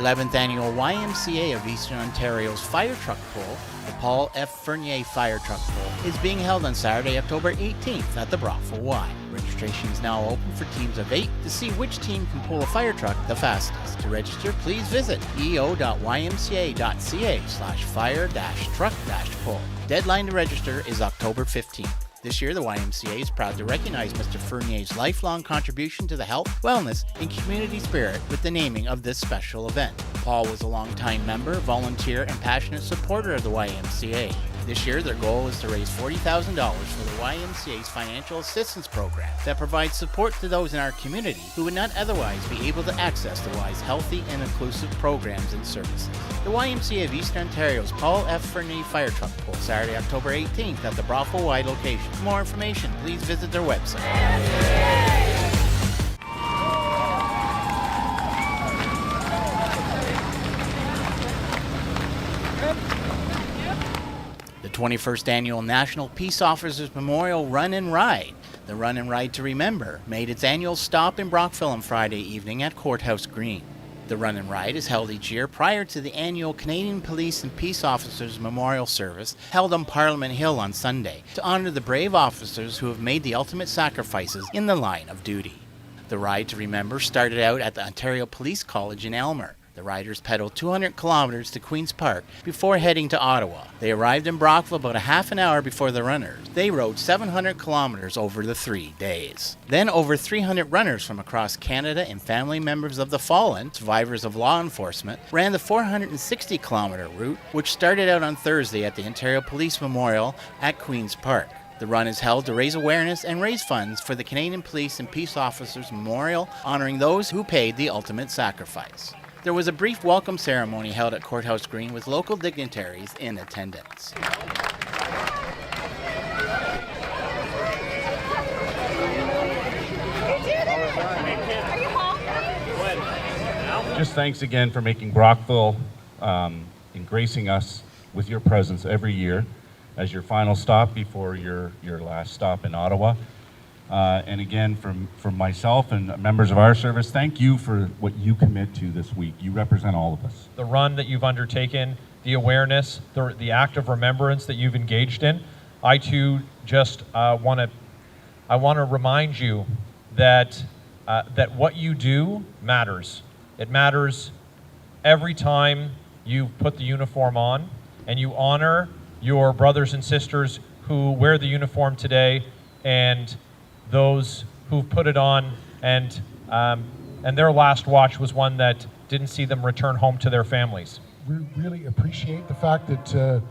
11th Annual YMCA of Eastern Ontario's Fire Truck Pull, the Paul F. Fernier Fire Truck Pull, is being held on Saturday, October 18th at the Brockville Y. Registration is now open for teams of 8 to see which team can pull a fire truck the fastest. To register, please visit eo.ymca.ca/fire-truck-pull. Deadline to register is October 15th. This year, the YMCA is proud to recognize Mr. Fernier's lifelong contribution to the health, wellness, and community spirit with the naming of this special event. Paul was a longtime member, volunteer, and passionate supporter of the YMCA. This year, their goal is to raise $40,000 for the YMCA's financial assistance program that provides support to those in our community who would not otherwise be able to access the Y's healthy and inclusive programs and services. The YMCA of Eastern Ontario's Paul F. Fernier Fire Truck Pull, Saturday, October 18th at the Brockville Y location. For more information, please visit their website. The 21st Annual National Peace Officers Memorial Run and Ride, the Run and Ride to Remember, made its annual stop in Brockville on Friday evening at Courthouse Green. The Run and Ride is held each year prior to the annual Canadian Police and Peace Officers Memorial Service held on Parliament Hill on Sunday to honor the brave officers who have made the ultimate sacrifices in the line of duty. The Ride to Remember started out at the Ontario Police College in Aylmer. The riders pedaled 200 kilometers to Queen's Park before heading to Ottawa. They arrived in Brockville about a half an hour before the runners. They rode 700 kilometers over the 3 days. Then over 300 runners from across Canada and family members of the fallen, survivors of law enforcement, ran the 460-kilometer route, which started out on Thursday at the Ontario Police Memorial at Queen's Park. The run is held to raise awareness and raise funds for the Canadian Police and Peace Officers Memorial, honoring those who paid the ultimate sacrifice. There was a brief welcome ceremony held at Courthouse Green with local dignitaries in attendance. Just thanks again for making Brockville and gracing us with your presence every year as your final stop before your last stop in Ottawa. And again, from myself and members of our service, thank you for what you commit to this week. You represent all of us. The run that you've undertaken, the awareness, the act of remembrance that you've engaged in, I too just want to remind you that that what you do matters. It matters every time you put the uniform on and you honor your brothers and sisters who wear the uniform today and those who've put it on and their last watch was one that didn't see them return home to their families. We really appreciate the fact that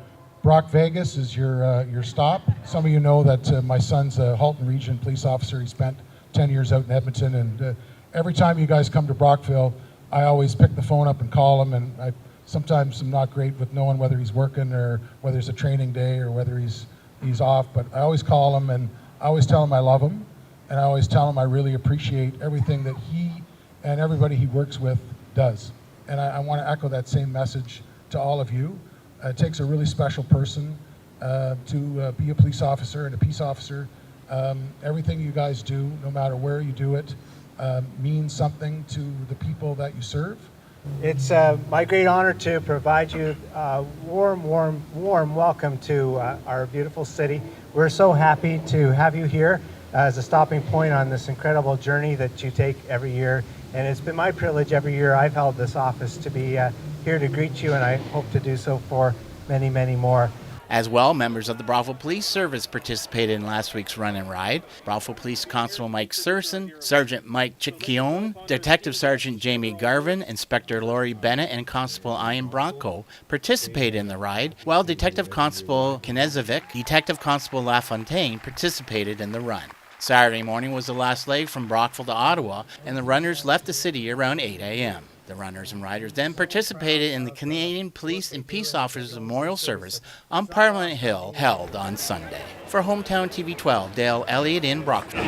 Brock Vegas is your stop. Some of you know that my son's a Halton Region police officer. He spent 10 years out in Edmonton, and every time you guys come to Brockville, I always pick the phone up and call him, and I sometimes am not great with knowing whether he's working or whether it's a training day or whether he's off, but I always call him and I always tell him I love him, and I always tell him I really appreciate everything that he and everybody he works with does. And I want to echo that same message to all of you. It takes a really special person to be a police officer and a peace officer. Everything you guys do, no matter where you do it, means something to the people that you serve. It's my great honor to provide you a warm welcome to our beautiful city. We're so happy to have you here as a stopping point on this incredible journey that you take every year. And it's been my privilege every year I've held this office to be here to greet you, and I hope to do so for many, many more. As well, members of the Brockville Police Service participated in last week's Run and Ride. Brockville Police Constable Mike Serson, Sergeant Mike Chicchione, Detective Sergeant Jamie Garvin, Inspector Laurie Bennett, and Constable Ian Bronco participated in the ride, while Detective Constable Kinezovic, Detective Constable LaFontaine participated in the run. Saturday morning was the last leg from Brockville to Ottawa, and the runners left the city around 8 a.m. The runners and riders then participated in the Canadian Police and Peace Officers Memorial Service on Parliament Hill, held on Sunday. For Hometown TV 12, Dale Elliott in Brockville.